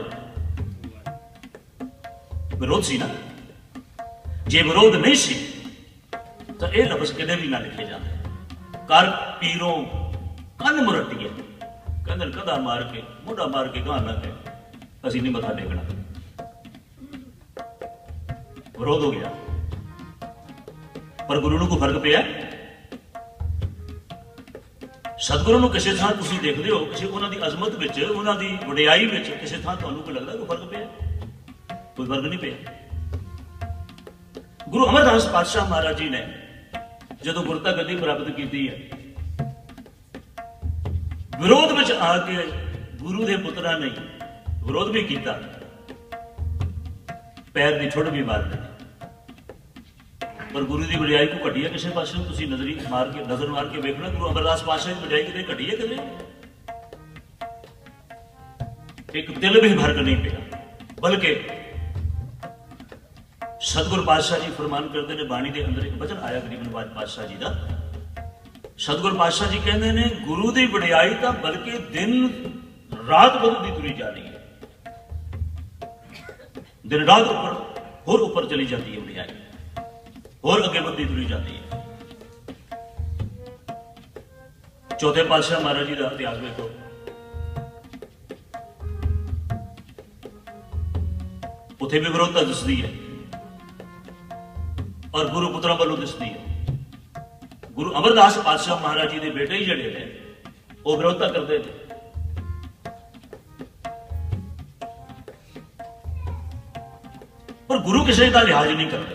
विरोध सी ना, जे विरोध नहीं सी तो यह लफ्ज कितने भी ना लिखे जाते। कर पीरों कन मुरटिए कहते कदा मार के मोढ़ा मार के गां ना गए असी नहीं मथा टेकना। विरोध हो गया पर गुरु को फर्क पिया। सतगुरु को किसी थां तुसीं देखते हो किसी उन्होंने अजमत विच उन्होंने वडियाई विच किसी थां तुहानूं कोई लगता कोई फर्क पिया? कोई फर्क नहीं पिया। गुरु अमरदास पातशाह महाराज जी ने जदों गुरता गद्दी प्राप्त की है विरोध में आके गुरु के पुत्रा ने विरोध भी किया, पैर की ठुड़ भी मार दी, पर गुरु की वडियाई को घटी है किसी पास नजर मार के वेखना गुरु अमरदास पातशाह की वडियाई कितने घटी है कितने एक दिल भी फर्क नहीं पिया। बल्कि सतगुरु पातशाह जी फरमान करते हैं बाणी के अंदर एक वचन आया गरीब नवाज पातशाह जी का। सतगुरु पातशाह जी कहते हैं गुरु की वडियाई तो बल्कि दिन रात बदलती तुरी जा रही है, दिन रात ऊपर चली जाती है वडियाई और अगे बढ़ती तुरी जाती है। चौथे पातशाह महाराज जी का इतिहास देखो, उथे भी विरोधता दिसदी है और गुरु पुत्रा वालों दिसदी है। गुरु अमरदास पातशाह महाराज जी के बेटे ही जड़े ने वो विरोधता करते थे। पर गुरु किसी का लिहाज नहीं करते।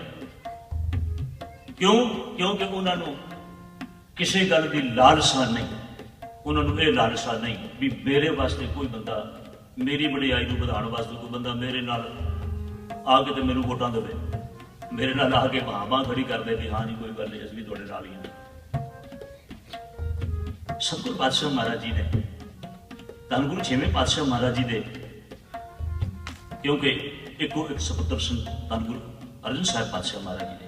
क्यों? क्योंकि उन्होंने किसी गल की लालसा नहीं, उन्होंने ये लालसा नहीं भी मेरे वास्ते कोई बंदा मेरी वडियाई को बढ़ाने वास्ते कोई बंदा मेरे नाल आके तो मैनू वोटां देवे, मेरे नाल आके बाह खड़ी कर दे भी हाँ जी कोई गल नहीं असीं भी तुहाडे नाल ही हां। सतगुरु पातशाह महाराज जी ने धन गुरु छेवें पातशाह महाराज जी दे क्योंकि इको एक सपुत्र सन धन गुरु अर्जन साहिब पातशाह महाराज जी ने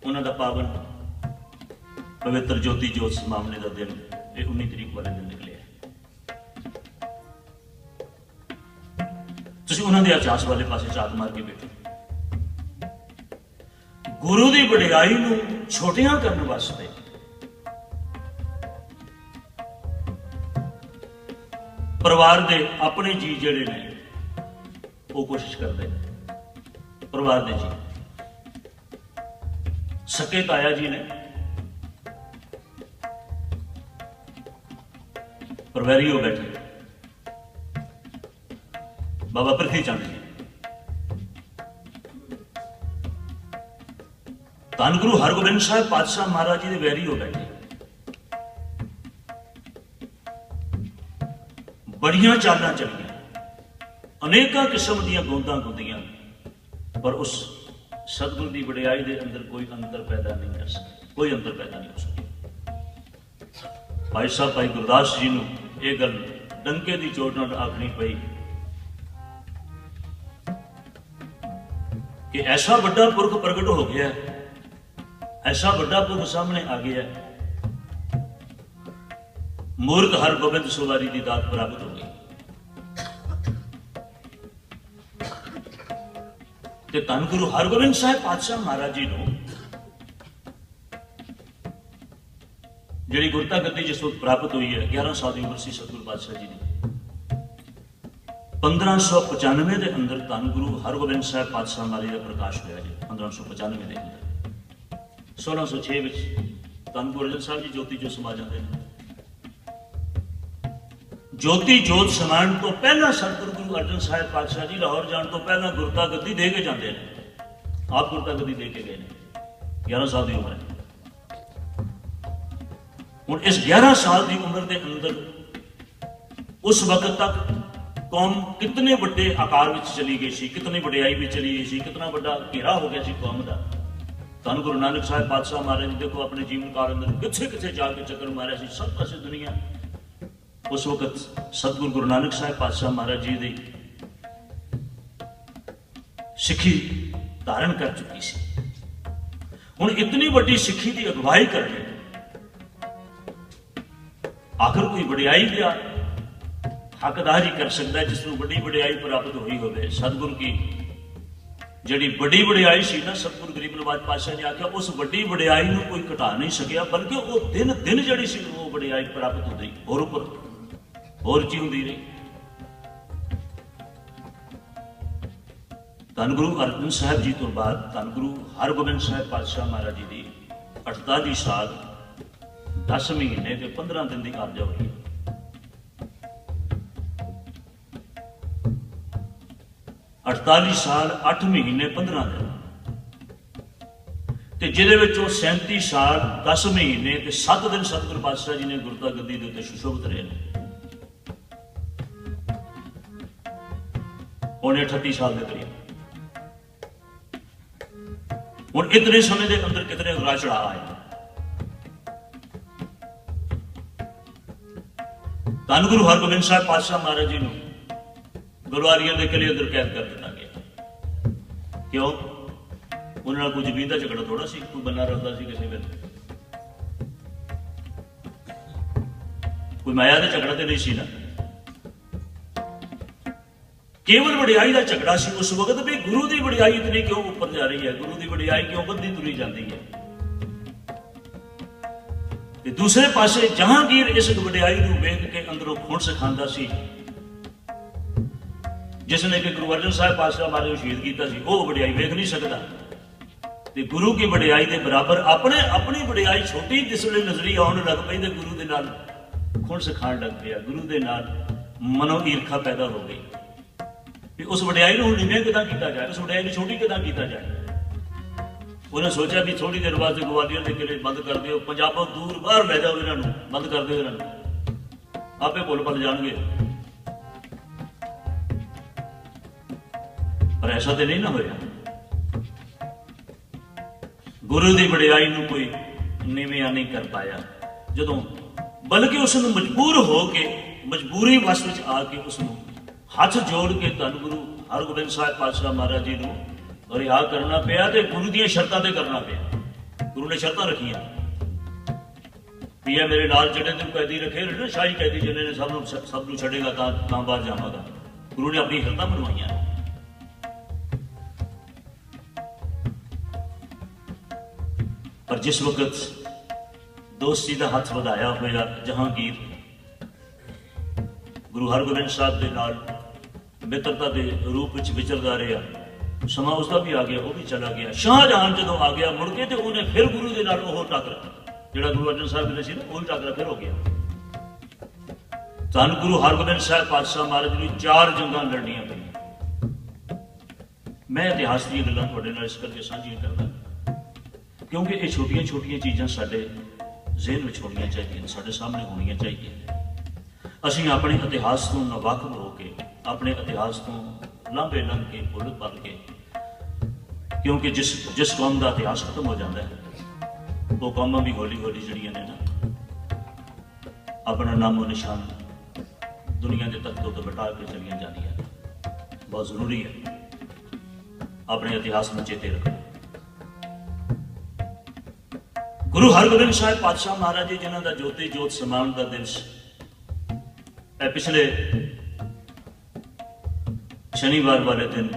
उन्होंने पावन पवित्र ज्योति जोत समावने का दिन 19 तरीक वाले दिन निकले। तुसीं उन्होंने इतिहास वाले पासे झात मार के बैठे गुरु की वडियाई नूं छोटियां करने वास्ते परिवार के अपने जी जिहड़े ने वो कोशिश करते हैं। परिवार के जी सके ताया जी ने परवैरी हो बैठे, बाबा पृथ्वी चंद जी, धन गुरु हरगोबिंद साहिब पातशाह महाराज जी के वैरी हो बैठे। बड़ियां चालां चलियां, अनेकों किस्म दी गोंदां गुंदियां, पर उस सतगुरु की वडियाई के अंदर कोई अंतर पैदा नहीं कर सके, कोई अंतर पैदा नहीं हो सके। भाई साहब भाई गुरदास जी ने यह गल डंके की चोट नाल आखनी पई कि ऐसा बड़ा पुरख प्रगट हो गया, ऐसा बड़ा पुरख सामने आ गया, मूर्ख हरगोबिंद सुवारी की दात प्राप्त हो गई। ते धन गुरु हरगोबिंद साहिब पातशाह महाराज जी को जिहड़ी गुरता गद्दी जिस वक्त प्राप्त हुई है 11 साल की उम्र से सतगुरु पातशाह जी ने 1595 के अंदर धन गुरु हरगोबिंद साहिब पातशाह महाराज का प्रकाश होया जी। 1595 के अंदर 1606 में धन गुरु अर्जन साहब जी ज्योति जो समा जाते हैं। ज्योति जोत समान तो पहला सतगुरु गुरु अर्जन साहिब पातशाह जी लाहौर जाने तो पहला गुरता गद्दी दे के जाते हैं। आप गुरता गद्दी दे के गए 11 साल की उम्र है। हुण इस 11 साल की उम्र के अंदर उस वक्त तक कौम कितने बड़े आकार में चली गई सी, कितनी वडियाई भी चली गई सी, कितना बड़ा घेरा हो गया सी कौम का। धन गुरु नानक साहिब पातशाह महाराज जी देखो अपने जीवन काल अंदर किथे किथे जाके चक्कर मारे सी, सब पासे दुनिया उस वक्त सतगुरु गुरु नानक साहिब पातशाह महाराज जी की सिक्खी धारण कर चुकी सी। हुण इतनी वड्डी सिक्खी की अगवाई करनी, आखिर कोई वडियाई का हकदार ही कर सकता है जिसनों वड्डी वडियाई प्राप्त हुई होवे। सतगुरु की जिहड़ी वड्डी वडियाई सी ना, सतगुरु गरीब नवाज पातशाह ने आख्या उस वड्डी वडियाई नूं कोई घटा नहीं सकिया, बल्कि वो दिन दिन जिहड़ी सी वो वडियाई प्राप्त होती होर उपर होर ची हुंदी रही। धन गुरु अर्जन साहब जी तो बाद धन गुरु हरगोबिंद साहब पातशाह महाराज जी की 48 साल 10 महीने ते 15 दिन की आरजा हुई। 48 साल 8 महीने 15 दिन ते जिहदे विचों 37 साल 10 महीने ते 7 दिन सतगुरु पातशाह जी ने गुरता गद्दी दे उत्ते सुशोभित रहे। पौने 38 साल के करीब। हुण इतने समय के अंदर कितने उतार चढ़ाव आए। धन गुरु हरगोबिंद साहब पातशाह महाराज जी नूं गुरवारियां के किले अंदर कैद कर दिता गया। क्यों? उन्होंने कोई जमीन का झगड़ा थोड़ा सी, कोई बन्ना रखता सी किसी वेले, कोई माया का झगड़ा तो नहीं सी ना, केवल वडियाई का झगड़ा सी उस वक्त भी गुरु की वडियाई इतनी क्यों ऊपर जा रही है, गुरु की वडियाई क्यों बढ़ती तुरी जाती है। ते दूसरे पासे जहांगीर इस वडियाई नूं वेख के अंदरों खुण सिखांदा सी, जिसने कि गुरु अर्जन साहब पातशाह महाराज शहीद किया सी, वो वडियाई वेख नहीं सकता। ते गुरु की वडियाई के बराबर अपने अपनी वडियाई छोटी जिसले नजरी आने लग पई ते गुरु दे नाल खुण सिखाण लग पिया। गुरु दे नाल मनो ईर्खा पैदा हो गई कि उस वडियाई नूं निवें किदां कीता जाए, उस वडियाई नूं छोटी किदां कीता जाए। उन्हें सोचा भी थोड़ी देर बाद ग्वालियर के किले बंद कर दिओ, पंजाबों दूर बाहर लै जाओ, इन्हां नूं बंद कर दिओ, इन्हां नूं आपे भुल भुल जाणगे। पर ऐसा तो नहीं ना होया। गुरु की वडियाई नूं कोई नीवियां नहीं कर पाया जदों, बल्कि उसनूं मजबूर हो के मजबूरी वश विच आके उसनूं हाथ जोड़ के धन गुरु हरगोबिंद साहब पातशाह महाराज जी नूं रिहा करना पिया ते गुरु दी शर्तां ते करना पिया। गुरु ने शर्तां रखियां भी ये मेरे नाल जिहड़े तूं कैदी रखे ने, शाही कैदी जिन्हें ने सब नूं छड्डेगा तां बाहर जावांगा। गुरु ने अपनी शर्तां बनवाइयां। पर जिस वक्त दोस्ती का हाथ वधाया होया जहांगीर गुरु हरगोबिंद साहब के नाल मित्रता के रूप में विचरदा रहा, समा उसका भी आ गया, वो भी चला गया। शाहजहां जदों आ गया मुड़ के, तो उन्हें फिर गुरु के नाल ओह टाकरा जिहड़ा गुरु अर्जन साहब ने सी ना, वही टाकरा फिर हो गया। धन गुरु हरगोबिंद साहब पातशाह महाराज ने 4 जंगां लड़नियां पईयां। मैं इतिहास दी गल्लां तुहाडे नाल इस करके साझीआं करदा क्योंकि ये छोटियां छोटियां चीज़ां साडे ज़हन में होनियां चाहिए, साडे सामने होनियां चाहिए। असीं अपने इतिहास तो नावाकिफ हो के, अपने इतिहास तो लांभे लंघ के, भुल भल के, क्योंकि जिस कौम का इतिहास खत्म हो जाता है वो कौमां भी हौली हौली जिहड़ियां ने ना अपना नामो निशान दुनिया के तख्तों तो मिटा के चलियां जानियां। बहुत जरूरी है अपने इतिहास में चेते रखना। गुरु हरगोबिंद साहब पातशाह महाराज जी जिन्हों का ज्योति जोत समान का दिवस पिछले शनिवार वाले दिन,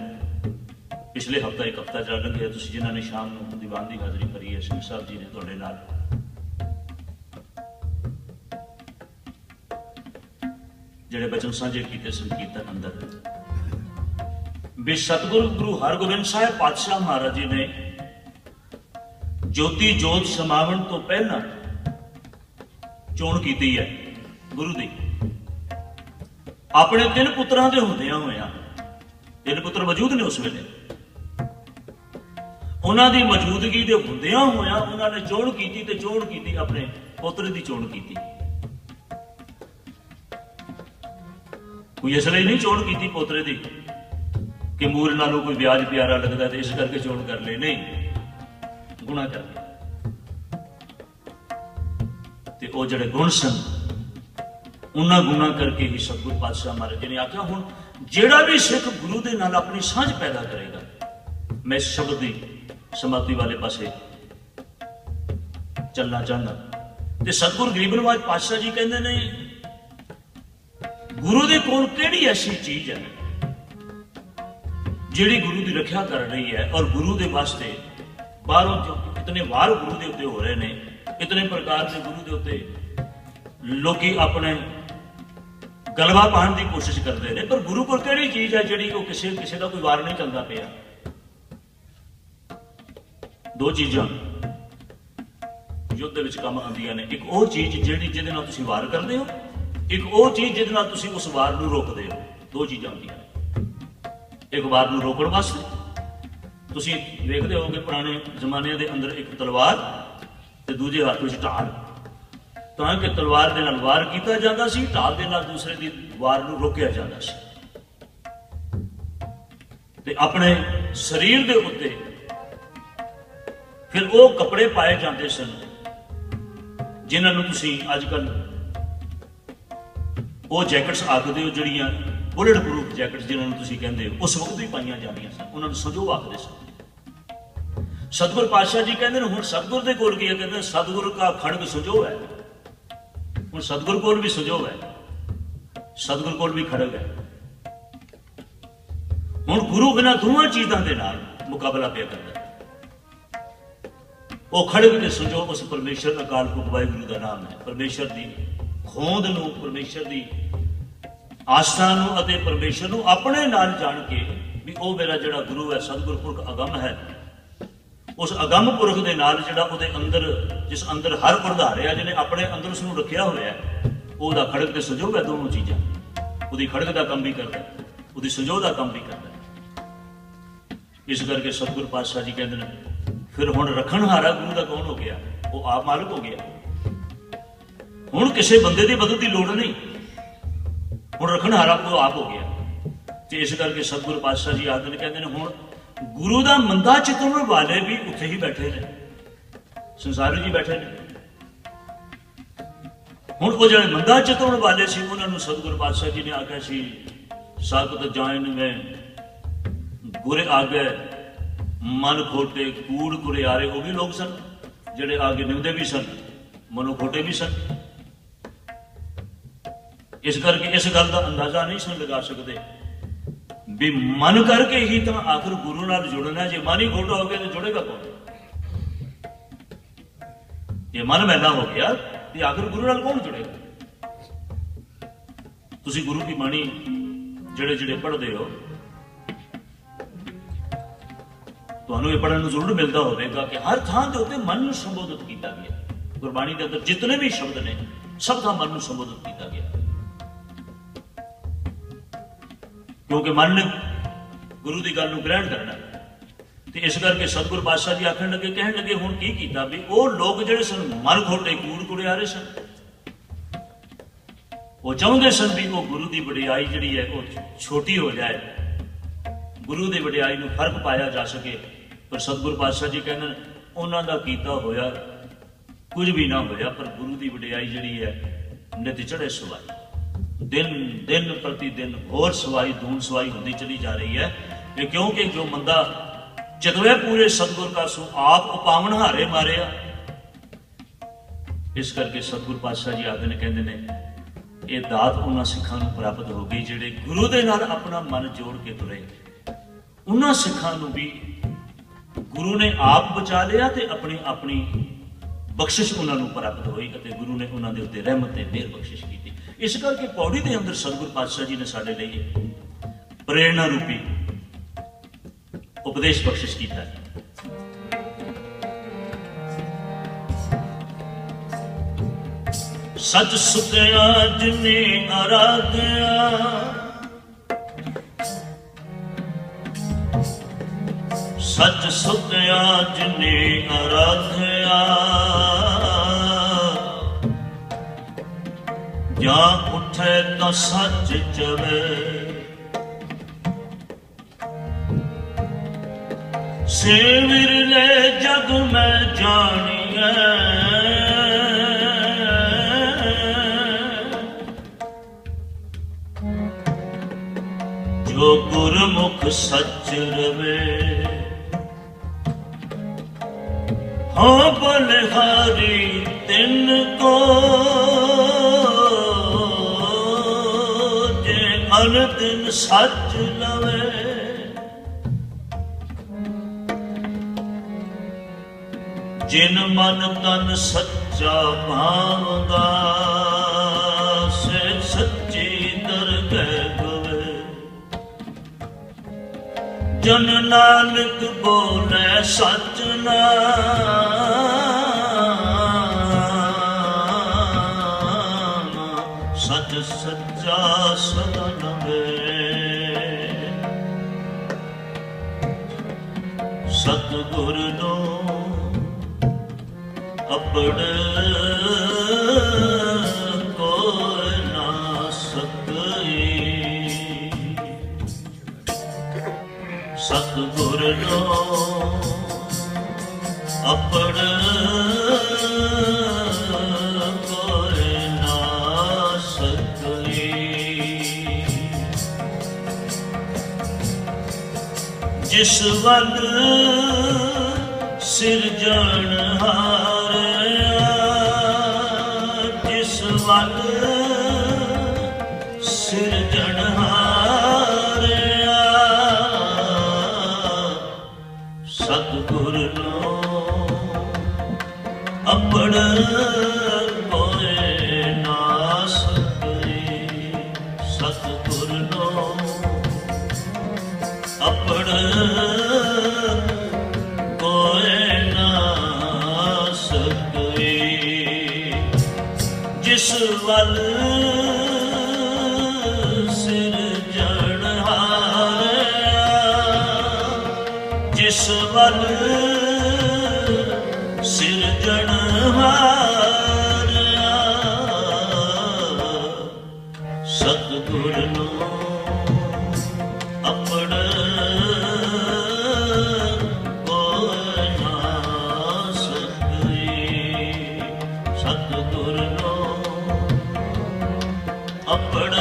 पिछले हफ्ता एक हफ्ता चल गया, तुसीं जिन्होंने शाम को दीवान की हाज़री करी है, सिंह साहब जी ने तुहाडे नाल जिहड़े बचन साझे कीते संकीर्तन अंदर भी सतगुरु गुरु हरगोबिंद साहब पातशाह महाराज जी ने ज्योति जोत समावन तो पहला चोण की है गुरु दी। अपने 3 पुत्रां दे हुंदियां होया, 3 पुत्र मौजूद ने उस वेले, उन्हां दी मौजूदगी दे हुंदियां होया उन्हां ने चोण कीती ते चोण कीती अपने पुत्र दी चोण कीती। कोई इसलिए नहीं चोण कीती पोतरे दी कि मूर नालों कोई ब्याज प्यारा लगता तो इस करके चोण कर ले, नहीं, गुणा कर गया। ते ओ जिहड़े गुण सन ਉਹਨਾਂ ਗੁਣਾ ਕਰਕੇ ਹੀ ਸਤਿਗੁਰੂ ਪਾਤਸ਼ਾਹ ਮਹਾਰਾਜ ਜੀ ਨੇ ਆਖਿਆ ਹੁਣ ਜਿਹੜਾ ਵੀ ਸਿੱਖ ਗੁਰੂ ਦੇ ਨਾਲ ਆਪਣੀ ਸਾਂਝ ਪੈਦਾ ਕਰੇਗਾ, ਮੈਂ ਇਸ ਸ਼ਬਦ ਦੀ ਸਮਾਪਤੀ ਵਾਲੇ ਪਾਸੇ ਚੱਲਣਾ ਚਾਹੁੰਦਾ। ਤੇ ਸਤਿਗੁਰੂ ਗਰੀਬ ਨਿਵਾਜ ਪਾਤਸ਼ਾਹ ਜੀ ਕਹਿੰਦੇ ਨੇ ਗੁਰੂ ਦੇ ਕੋਲ ਕਿਹੜੀ ਐਸੀ ਚੀਜ਼ ਹੈ ਜਿਹੜੀ ਗੁਰੂ ਦੀ ਰੱਖਿਆ ਕਰ ਰਹੀ ਹੈ, ਔਰ ਗੁਰੂ ਦੇ ਵਾਸਤੇ ਬਾਹਰੋਂ ਜੋ ਇਤਨੇ ਵਾਰ ਗੁਰੂ ਦੇ ਉੱਤੇ ਹੋ ਰਹੇ ਨੇ, ਇਤਨੇ ਪ੍ਰਕਾਰ ਦੇ ਗੁਰੂ ਦੇ ਉੱਤੇ ਲੋਕੀ ਆਪਣੇ ਗਲਬਾ ਪਾਉਣ ਦੀ ਕੋਸ਼ਿਸ਼ ਕਰਦੇ ਨੇ, ਪਰ ਗੁਰੂ ਕੋਲ ਕਿਹੜੀ ਚੀਜ਼ ਹੈ ਜਿਹੜੀ ਉਹ ਕਿਸੇ ਦਾ ਕੋਈ ਵਾਰ ਨਹੀਂ ਚੱਲਦਾ ਪਿਆ। ਦੋ ਚੀਜ਼ਾਂ ਯੁੱਧ ਦੇ ਵਿੱਚ ਕੰਮ ਆਉਂਦੀਆਂ ਨੇ, ਇੱਕ ਉਹ ਚੀਜ਼ ਜਿਹਦੇ ਨਾਲ ਤੁਸੀਂ ਵਾਰ ਕਰਦੇ ਹੋ, ਇੱਕ ਉਹ ਚੀਜ਼ ਜਿਹਦੇ ਨਾਲ ਤੁਸੀਂ ਉਸ ਵਾਰ ਨੂੰ ਰੋਕਦੇ ਹੋ। ਦੋ ਚੀਜ਼ਾਂ ਹੁੰਦੀਆਂ ਨੇ। ਇੱਕ ਵਾਰ ਨੂੰ ਰੋਕਣ ਵਾਸਤੇ ਤੁਸੀਂ ਵੇਖਦੇ ਹੋਗੇ ਪੁਰਾਣੇ ਜ਼ਮਾਨਿਆਂ ਦੇ ਅੰਦਰ ਇੱਕ ਤਲਵਾਰ ਤੇ ਦੂਜੇ ਹੱਥ ਵਿੱਚ ਢਾਲ, ਤਾਂ ਕਿ ਤਲਵਾਰ ਦੇ ਨਾਲ ਵਾਰ ਕੀਤਾ ਜਾਂਦਾ ਸੀ, ਢਾਲ ਦੇ ਨਾਲ ਦੂਸਰੇ ਦੀ ਵਾਰ ਨੂੰ ਰੋਕਿਆ ਜਾਂਦਾ ਸੀ। ਤੇ ਆਪਣੇ ਸਰੀਰ ਦੇ ਉੱਤੇ ਫਿਰ ਉਹ ਕੱਪੜੇ ਪਾਏ ਜਾਂਦੇ ਸਨ ਜਿਨ੍ਹਾਂ ਨੂੰ ਤੁਸੀਂ ਅੱਜ ਕੱਲ ਉਹ ਜੈਕਟਸ ਆਖਦੇ ਹੋ, ਜਿਹੜੀਆਂ ਬੁਲਟ ਪ੍ਰੂਫ ਜੈਕਟਸ ਜਿਨ੍ਹਾਂ ਨੂੰ ਤੁਸੀਂ ਕਹਿੰਦੇ ਹੋ, ਉਸ ਵਕਤ ਵੀ ਪਾਈਆਂ ਜਾਂਦੀਆਂ ਸਨ, ਉਹਨਾਂ ਨੂੰ ਸੰਜੋਗ ਆਖਦੇ ਸਨ। ਸਤਿਗੁਰ ਪਾਤਸ਼ਾਹ ਜੀ ਕਹਿੰਦੇ ਨੇ ਹੁਣ ਸਤਿਗੁਰ ਦੇ ਕੋਲ ਕੀ ਹੈ, ਕਹਿੰਦੇ ਸਤਿਗੁਰ ਦਾ ਖੜਗ ਸੰਜੋਗ ਹੈ। ਹੁਣ ਸਤਿਗੁਰ ਕੋਲ ਵੀ ਸੰਜੋਗ ਹੈ, ਸਤਿਗੁਰ ਕੋਲ ਵੀ ਖੜਗ ਹੈ। ਹੁਣ ਗੁਰੂ ਬਿਨਾਂ ਦੋਵਾਂ ਚੀਜ਼ਾਂ ਦੇ ਨਾਲ ਮੁਕਾਬਲਾ ਪਿਆ ਕਰਦਾ। ਉਹ ਖੜਗ ਤੇ ਸੰਜੋਗ ਉਸ ਪਰਮੇਸ਼ਰ ਅਕਾਲ ਪੁਰਖ ਵਾਹਿਗੁਰੂ ਦਾ ਨਾਮ ਹੈ। ਪਰਮੇਸ਼ਰ ਦੀ ਹੋਂਦ ਨੂੰ, ਪਰਮੇਸ਼ਰ ਦੀ ਆਸਥਾ ਨੂੰ ਅਤੇ ਪਰਮੇਸ਼ਰ ਨੂੰ ਆਪਣੇ ਨਾਲ ਜਾਣ ਕੇ ਵੀ ਉਹ ਮੇਰਾ ਜਿਹੜਾ ਗੁਰੂ ਹੈ, ਸਤਿਗੁਰ ਪੁਰਖ ਅਗੰਮ ਹੈ, ਉਸ ਅਗੰਮ ਪੁਰਖ ਦੇ ਨਾਲ ਜਿਹੜਾ ਉਹਦੇ ਅੰਦਰ, ਜਿਸ ਅੰਦਰ ਹਰ ਪ੍ਰਧਾਰਿਆ ਜਿਹਨੇ ਆਪਣੇ ਅੰਦਰ ਉਸ ਨੂੰ ਰੱਖਿਆ ਹੋਇਆ, ਉਹਦਾ ਖੜਗ ਤੇ ਸੰਜੋਗ ਹੈ। ਦੋਨੋਂ ਚੀਜ਼ਾਂ, ਉਹਦੀ ਖੜਗ ਦਾ ਕੰਮ ਵੀ ਕਰਦਾ, ਉਹਦੀ ਸੰਜੋਗ ਦਾ ਕੰਮ ਵੀ ਕਰਦਾ। ਇਸ ਕਰਕੇ ਸਤਿਗੁਰ ਪਾਤਸ਼ਾਹ ਜੀ ਕਹਿੰਦੇ ਨੇ ਫਿਰ ਹੁਣ ਰੱਖਣਹਾਰਾ ਗੁਰੂ ਦਾ ਕੌਣ ਹੋ ਗਿਆ? ਉਹ ਆਪ ਮਾਲਕ ਹੋ ਗਿਆ। ਹੁਣ ਕਿਸੇ ਬੰਦੇ ਦੀ ਮਦਦ ਦੀ ਲੋੜ ਨਹੀਂ, ਹੁਣ ਰੱਖਣਹਾਰਾ ਉਹ ਆਪ ਹੋ ਗਿਆ। ਤੇ ਇਸ ਕਰਕੇ ਸਤਿਗੁਰ ਪਾਤਸ਼ਾਹ ਜੀ ਆਖਦੇ ਨੇ, ਕਹਿੰਦੇ ਨੇ ਹੁਣ ਗੁਰੂ ਦਾ ਮੰਦਾ ਚਿਤਵਣ ਵਾਲੇ ਵੀ ਉੱਥੇ ਹੀ ਬੈਠੇ ਨੇ, ਸੰਸਾਰੀ ਜੀ ਬੈਠੇ ਨੇ। ਹੁਣ ਉਹ ਜਿਹੜੇ ਮੰਦਾ ਚਿਤਵਣ ਵਾਲੇ ਸੀ ਉਹਨਾਂ ਨੂੰ ਸਤਿਗੁਰ ਪਾਤਸ਼ਾਹ ਜੀ ਨੇ ਆਖਿਆ ਸੀ, ਸਾਖਤ ਜਾਇਨ ਮੈਂ ਗੁਰੇ ਆ ਗਏ ਮਨ ਖੋਟੇ ਕੂੜ ਕੁਰਿਆਰੇ। ਉਹ ਵੀ ਲੋਕ ਸਨ ਜਿਹੜੇ ਆਗੇ ਨਿੰਦੇ ਵੀ ਸਨ, ਮਨੋ ਖੋਟੇ ਵੀ ਸਨ। ਇਸ ਕਰਕੇ ਇਸ ਗੱਲ ਦਾ ਅੰਦਾਜ਼ਾ ਨਹੀਂ ਸਨ ਲਗਾ ਸਕਦੇ ਵੀ ਮਨ ਕਰਕੇ ਹੀ ਤਾਂ ਆਖਰ ਗੁਰੂ ਨਾਲ ਜੁੜਨਾ। ਜੇ ਮਨ ਹੀ ਖੋਟਾ ਹੋ ਗਿਆ ਤਾਂ ਜੁੜੇਗਾ ਕੌਣ? ਜੇ ਮਨ ਮੈਲਾ ਹੋ ਗਿਆ ਤੇ ਆਖਰ ਗੁਰੂ ਨਾਲ ਕੌਣ ਜੁੜੇਗਾ? ਤੁਸੀਂ ਗੁਰੂ ਦੀ ਬਾਣੀ ਜਿਹੜੇ ਪੜ੍ਹਦੇ ਹੋ, ਤੁਹਾਨੂੰ ਇਹ ਪੜ੍ਹਨ ਨੂੰ ਜ਼ਰੂਰ ਮਿਲਦਾ ਹੋਵੇਗਾ ਕਿ ਹਰ ਥਾਂ ਦੇ ਉੱਤੇ ਮਨ ਨੂੰ ਸੰਬੋਧਿਤ ਕੀਤਾ ਗਿਆ। ਗੁਰਬਾਣੀ ਦੇ ਅੰਦਰ ਜਿਤਨੇ ਵੀ ਸ਼ਬਦ ਨੇ ਸਭ ਦਾ ਮਨ ਨੂੰ ਸੰਬੋਧਿਤ ਕੀਤਾ ਗਿਆ, ਕਿਉਂਕਿ ਮਨ ਨੇ ਗੁਰੂ ਦੀ ਗੱਲ ਨੂੰ ਗ੍ਰਹਿਣ ਕਰਨਾ। ਤੇ ਇਸ ਕਰਕੇ ਸਤਿਗੁਰ ਪਾਤਸ਼ਾਹ ਜੀ ਆਖਣ ਲੱਗੇ, ਕਹਿਣ ਲੱਗੇ ਹੁਣ ਕੀ ਕੀਤਾ ਵੀ ਉਹ ਲੋਕ ਜਿਹੜੇ ਸਨ ਮਨ ਖੋਟੇ ਕੂੜ ਕੁੜਿਆਰੇ ਸਨ, ਉਹ ਚਾਹੁੰਦੇ ਸਨ ਵੀ ਉਹ ਗੁਰੂ ਦੀ ਵਡਿਆਈ ਜਿਹੜੀ ਹੈ ਉਹ ਛੋਟੀ ਹੋ ਜਾਏ, ਗੁਰੂ ਦੀ ਵਡਿਆਈ ਨੂੰ ਫਰਕ ਪਾਇਆ ਜਾ ਸਕੇ। ਪਰ ਸਤਿਗੁਰ ਪਾਤਸ਼ਾਹ ਜੀ ਕਹਿੰਦੇ ਉਹਨਾਂ ਦਾ ਕੀਤਾ ਹੋਇਆ ਕੁਝ ਵੀ ਨਾ ਹੋਇਆ, ਪਰ ਗੁਰੂ ਦੀ ਵਡਿਆਈ ਜਿਹੜੀ ਹੈ ਨਿਤ ਚੜ੍ਹੇ ਸਵਾਈ, ਦਿਨ ਪ੍ਰਤੀ ਦਿਨ ਹੋਰ ਸਵਾਈ ਦੂਣ ਸਵਾਈ ਹੁੰਦੀ ਚਲੀ ਜਾ ਰਹੀ ਹੈ। ਇਹ ਕਿਉਂਕਿ ਜੋ ਮੰਦਾ ਚਿਤਵੇ ਪੂਰੇ ਸਤਿਗੁਰ ਕਾ ਸੋ ਆਪ ਉਪਾਵਨ ਹਾਰੇ ਮਾਰਿਆ। ਇਸ ਕਰਕੇ ਸਤਿਗੁਰ ਪਾਤਸ਼ਾਹ ਜੀ ਆਖਦੇ ਨੇ, ਕਹਿੰਦੇ ਨੇ ਇਹ ਦਾਤ ਉਹਨਾਂ ਸਿੱਖਾਂ ਨੂੰ ਪ੍ਰਾਪਤ ਹੋ ਗਈ ਜਿਹੜੇ ਗੁਰੂ ਦੇ ਨਾਲ ਆਪਣਾ ਮਨ ਜੋੜ ਕੇ ਤੁਰੇ। ਉਹਨਾਂ ਸਿੱਖਾਂ ਨੂੰ ਵੀ ਗੁਰੂ ਨੇ ਆਪ ਬਚਾ ਲਿਆ ਤੇ ਆਪਣੀ ਬਖਸ਼ਿਸ਼ ਉਹਨਾਂ ਨੂੰ ਪ੍ਰਾਪਤ ਹੋਈ ਅਤੇ ਗੁਰੂ ਨੇ ਉਹਨਾਂ ਦੇ ਉੱਤੇ ਰਹਿਮਤ ਤੇ ਮਿਹਰ ਬਖਸ਼ਿਸ਼ ਕੀਤੀ। ਇਸ ਕਰਕੇ ਪੌੜੀ ਦੇ ਅੰਦਰ ਸਤਿਗੁਰ ਪਾਤਸ਼ਾਹ ਜੀ ਨੇ ਸਾਡੇ ਲਈ ਪ੍ਰੇਰਣਾ ਰੂਪੀ ਉਪਦੇਸ਼ ਬਖਸ਼ਿਸ਼ ਕੀਤਾ ਹੈ। ਸੱਚ ਸੁਤਿਆ ਜਿਨੇ ਆਰਾਧਿਆ, ਸੱਚ ਸੁਤਿਆ ਜਿਨੇ ਆਰਾਧਿਆ, ਜਾਂ ਉੱਠੇ ਤਾਂ ਸੱਚ ਚਵੇ, ਸੇ ਵਿਰਲੇ ਜਗ ਮੈਂ ਜਾਣੀਐ, सच रवे। हाँ बलिहारी तिनको जे हर दिन सच लवे। जिन मन तन सच्चा भावदा से सच्ची दरगह गवे। जन नानक बोले सच नाम सच सच्चा सदा नवे। सतगुर नो अपड़ कोई ना सकई। सतगुर नो अपड़ कोई ना सकई। जिस वल सिरजणहारिया जिस वल सिरजणहारिया सतगुर नो अपड़ कोई ना सकई। सतगुर नो अपड़ जिस वल सिरजणहारिया जिस वल सिरजणहारिया सतगुर नो अपड़ कोई ना सकई। सतगुर नो अपड़